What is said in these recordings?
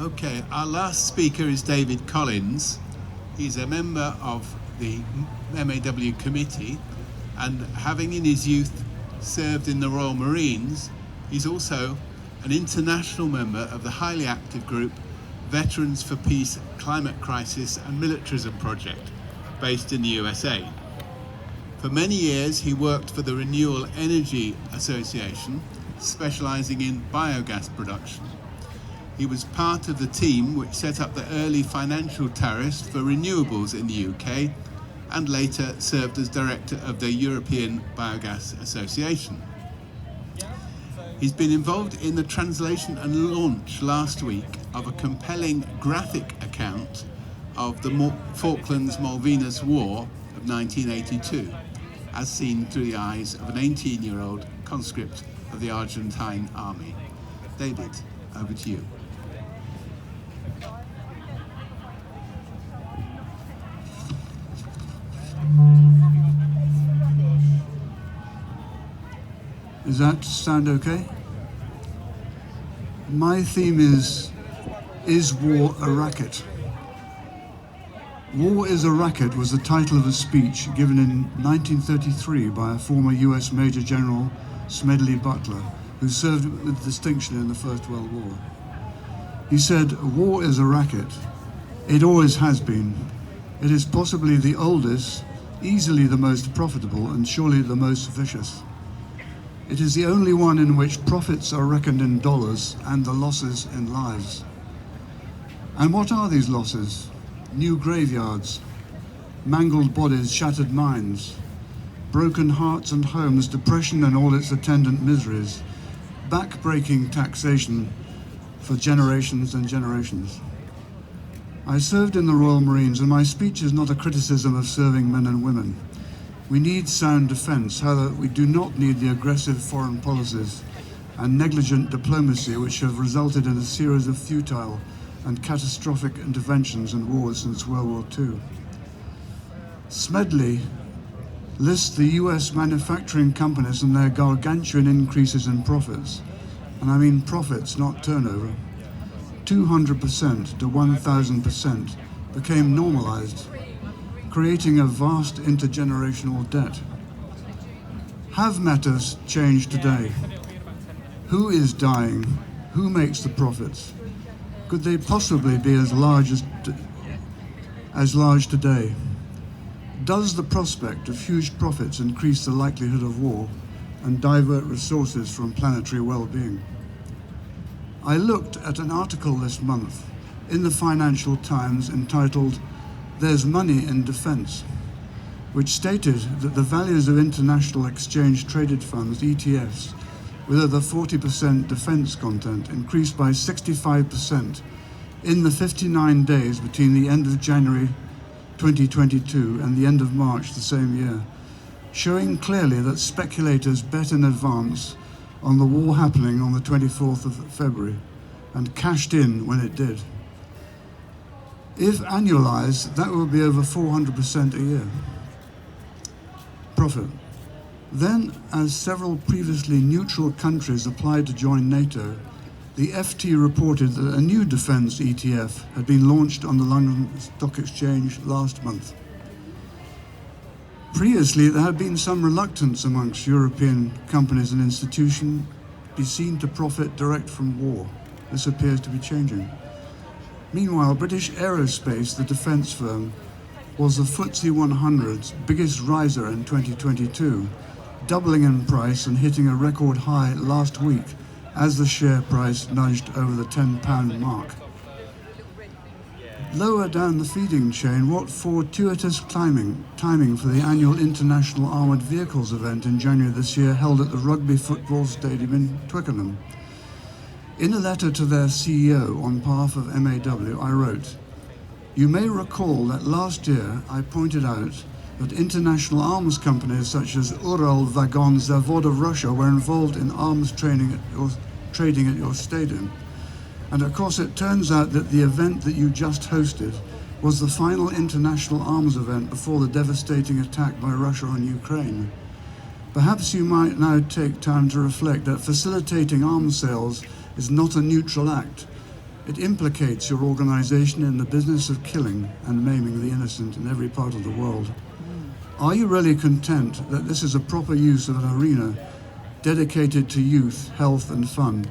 Okay, our last speaker is David Collins. He's a member of the MAW committee, and having in his youth served in the Royal Marines, he's also an international member of the highly active group Veterans for Peace, Climate Crisis and Militarism Project, based in the USA. For many years, he worked for the Renewable Energy Association, specializing in biogas production. He was part of the team which set up the early financial tariffs for renewables in the UK, and later served as director of the European Biogas Association. He's been involved in the translation and launch last week of a compelling graphic account of the Falklands-Malvinas War of 1982, as seen through the eyes of an 18-year-old conscript of the Argentine army. David, over to you. Does that sound okay? My theme is War a Racket? War is a Racket was the title of a speech given in 1933 by a former US Major General, Smedley Butler, who served with distinction in the First World War. He said, "War is a racket. It always has been. It is possibly the oldest, easily the most profitable, and surely the most vicious. It is the only one in which profits are reckoned in dollars and the losses in lives. And what are these losses? New graveyards, mangled bodies, shattered minds, broken hearts and homes, depression and all its attendant miseries, back-breaking taxation for generations and generations." I served in the Royal Marines, and my speech is not a criticism of serving men and women. We need sound defence, however, we do not need the aggressive foreign policies and negligent diplomacy which have resulted in a series of futile and catastrophic interventions and wars since World War II. Smedley lists the US manufacturing companies and their gargantuan increases in profits, and I mean profits, not turnover. 200% to 1,000% became normalized, creating a vast intergenerational debt. Have matters changed today? Who is dying? Who makes the profits? Could they possibly be as large today? Does the prospect of huge profits increase the likelihood of war and divert resources from planetary well-being? I looked at an article this month in the Financial Times entitled "There's Money in Defense," which stated that the values of international exchange traded funds, ETFs, with over 40% defense content increased by 65% in the 59 days between the end of January 2022 and the end of March the same year, showing clearly that speculators bet in advance on the war happening on the 24th of February and cashed in when it did. If annualized, that would be over 400% a year profit. Then, as several previously neutral countries applied to join NATO, the FT reported that a new defense ETF had been launched on the London Stock Exchange last month. Previously, there had been some reluctance amongst European companies and institutions to be seen to profit direct from war. This appears to be changing. Meanwhile, British Aerospace, the defence firm, was the FTSE 100's biggest riser in 2022, doubling in price and hitting a record high last week as the share price nudged over the £10 mark. Lower down the feeding chain, what fortuitous timing for the annual International Armoured Vehicles event in January this year, held at the Rugby Football Stadium in Twickenham. In a letter to their CEO on behalf of MAW, I wrote, "You may recall that last year I pointed out that international arms companies such as Ural Vagon Zavod of Russia were involved in arms trading at your stadium. And of course it turns out that the event that you just hosted was the final international arms event before the devastating attack by Russia on Ukraine. Perhaps you might now take time to reflect that facilitating arms sales is not a neutral act, It implicates your organization in the business of killing and maiming the innocent in every part of the world. Are you really content that this is a proper use of an arena dedicated to youth, health and fun,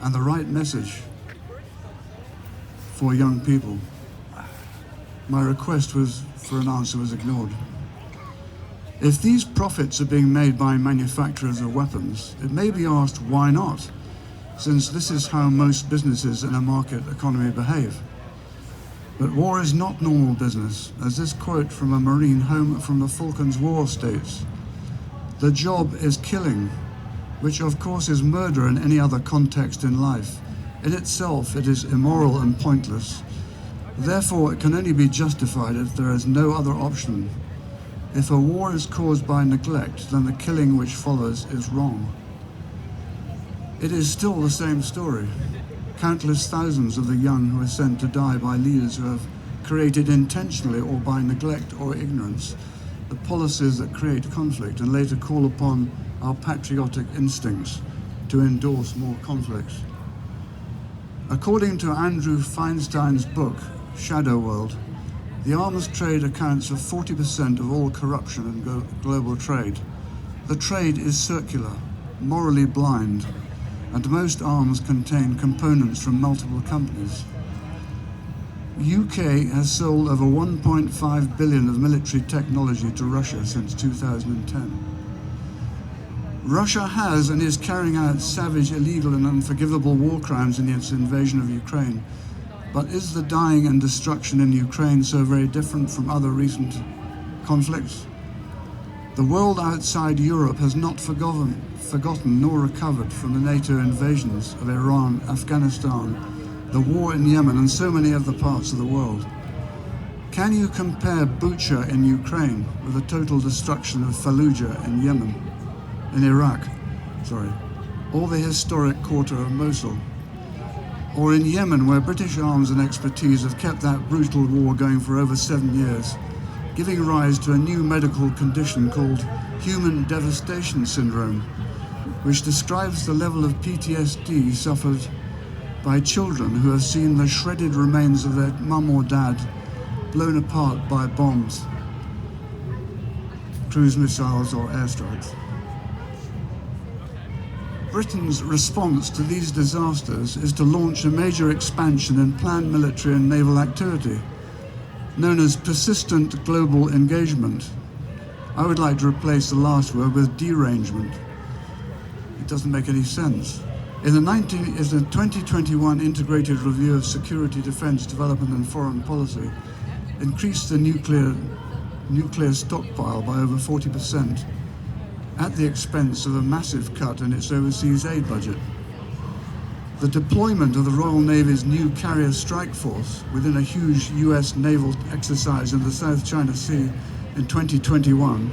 and the right message for young people? My request for an answer was ignored. If these profits are being made by manufacturers of weapons, it may be asked why not, since this is how most businesses in a market economy behave. But war is not normal business, as this quote from a Marine home from the Falklands War states. The job is killing, which of course is murder in any other context in life. In itself, it is immoral and pointless. Therefore, it can only be justified if there is no other option. If a war is caused by neglect, then the killing which follows is wrong. It is still the same story. Countless thousands of the young who are sent to die by leaders who have created intentionally or by neglect or ignorance the policies that create conflict and later call upon our patriotic instincts to endorse more conflict. According to Andrew Feinstein's book, Shadow World, the arms trade accounts for 40% of all corruption in global trade. The trade is circular, morally blind, and most arms contain components from multiple companies. UK has sold over 1.5 billion of military technology to Russia since 2010. Russia has and is carrying out savage, illegal and unforgivable war crimes in its invasion of Ukraine. But is the dying and destruction in Ukraine so very different from other recent conflicts? The world outside Europe has not forgotten nor recovered from the NATO invasions of Iran, Afghanistan, the war in Yemen and so many other parts of the world. Can you compare Bucha in Ukraine with the total destruction of Fallujah in Iraq, or the historic quarter of Mosul? Or in Yemen, where British arms and expertise have kept that brutal war going for over 7 years, giving rise to a new medical condition called human devastation syndrome, which describes the level of PTSD suffered by children who have seen the shredded remains of their mum or dad blown apart by bombs, cruise missiles or airstrikes. Britain's response to these disasters is to launch a major expansion in planned military and naval activity, known as persistent global engagement. I would like to replace the last word with derangement. It doesn't make any sense. In the 2021 Integrated Review of Security, Defence, Development and Foreign Policy, increased the nuclear stockpile by over 40%, at the expense of a massive cut in its overseas aid budget. The deployment of the Royal Navy's new carrier strike force within a huge US naval exercise in the South China Sea in 2021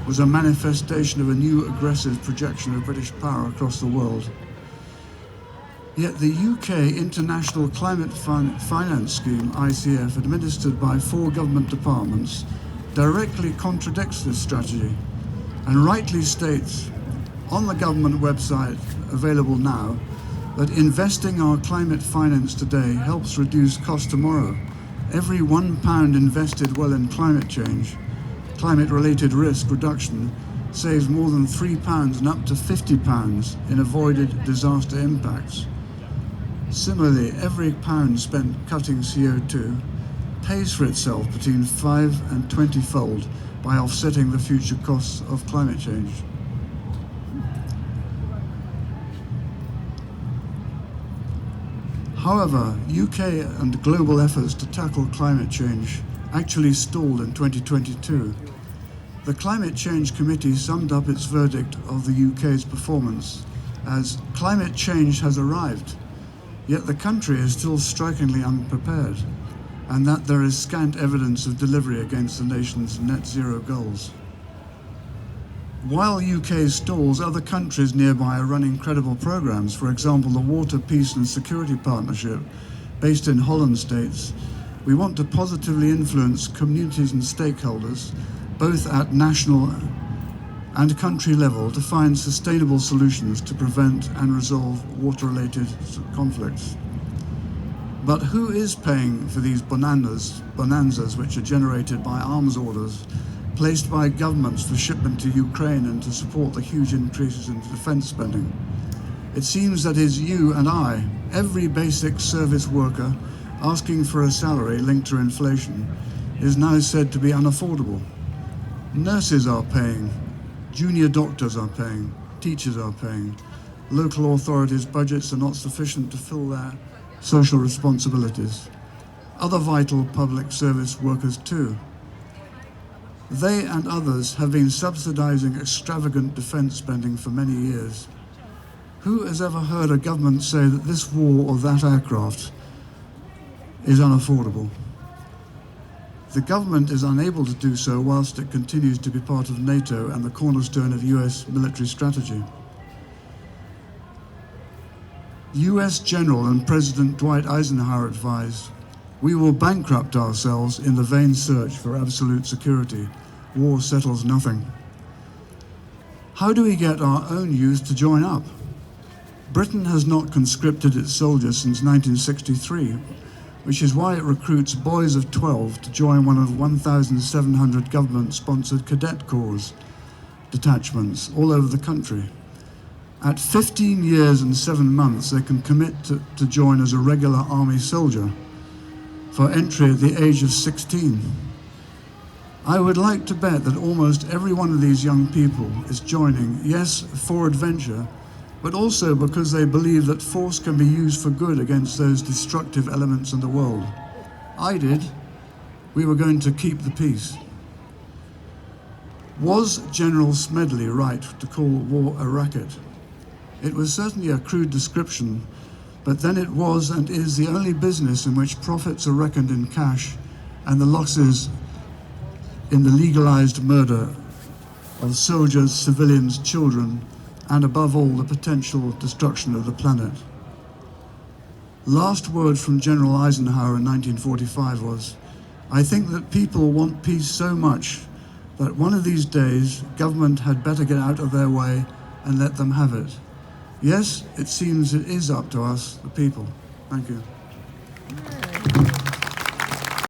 was a manifestation of a new aggressive projection of British power across the world. Yet the UK International Climate Finance Scheme, ICF, administered by 4 government departments, directly contradicts this strategy and rightly states on the government website, available now, that investing our climate finance today helps reduce costs tomorrow. Every £1 invested well in climate change, climate-related risk reduction, saves more than £3 and up to £50 in avoided disaster impacts. Similarly, every pound spent cutting CO2 pays for itself between 5 and 20-fold by offsetting the future costs of climate change. However, UK and global efforts to tackle climate change actually stalled in 2022. The Climate Change Committee summed up its verdict of the UK's performance as climate change has arrived, yet the country is still strikingly unprepared, and that there is scant evidence of delivery against the nation's net zero goals. While UK stalls, other countries nearby are running credible programs. For example, the Water, Peace and Security Partnership, based in Holland, states, "We want to positively influence communities and stakeholders, both at national and country level, to find sustainable solutions to prevent and resolve water-related conflicts." But who is paying for these bonanzas which are generated by arms orders placed by governments for shipment to Ukraine and to support the huge increases in defense spending? It seems that is you and I, every basic service worker asking for a salary linked to inflation, is now said to be unaffordable. Nurses are paying, junior doctors are paying, teachers are paying. Local authorities' budgets are not sufficient to fill their social responsibilities. Other vital public service workers too. They and others have been subsidizing extravagant defense spending for many years. Who has ever heard a government say that this war or that aircraft is unaffordable? The government is unable to do so whilst it continues to be part of NATO and the cornerstone of US military strategy. US General and President Dwight Eisenhower advised, "We will bankrupt ourselves in the vain search for absolute security. War settles nothing." How do we get our own youth to join up? Britain has not conscripted its soldiers since 1963, which is why it recruits boys of 12 to join one of 1,700 government-sponsored cadet corps detachments all over the country. At 15 years and 7 months, they can commit to join as a regular army soldier for entry at the age of 16. I would like to bet that almost every one of these young people is joining, yes, for adventure, but also because they believe that force can be used for good against those destructive elements in the world. I did. We were going to keep the peace. Was General Smedley right to call war a racket? It was certainly a crude description, but then it was and is the only business in which profits are reckoned in cash and the losses in the legalized murder of soldiers, civilians, children, and above all, the potential destruction of the planet. Last word from General Eisenhower in 1945 was, "I think that people want peace so much that one of these days government had better get out of their way and let them have it." Yes, it seems it is up to us, the people. Thank you.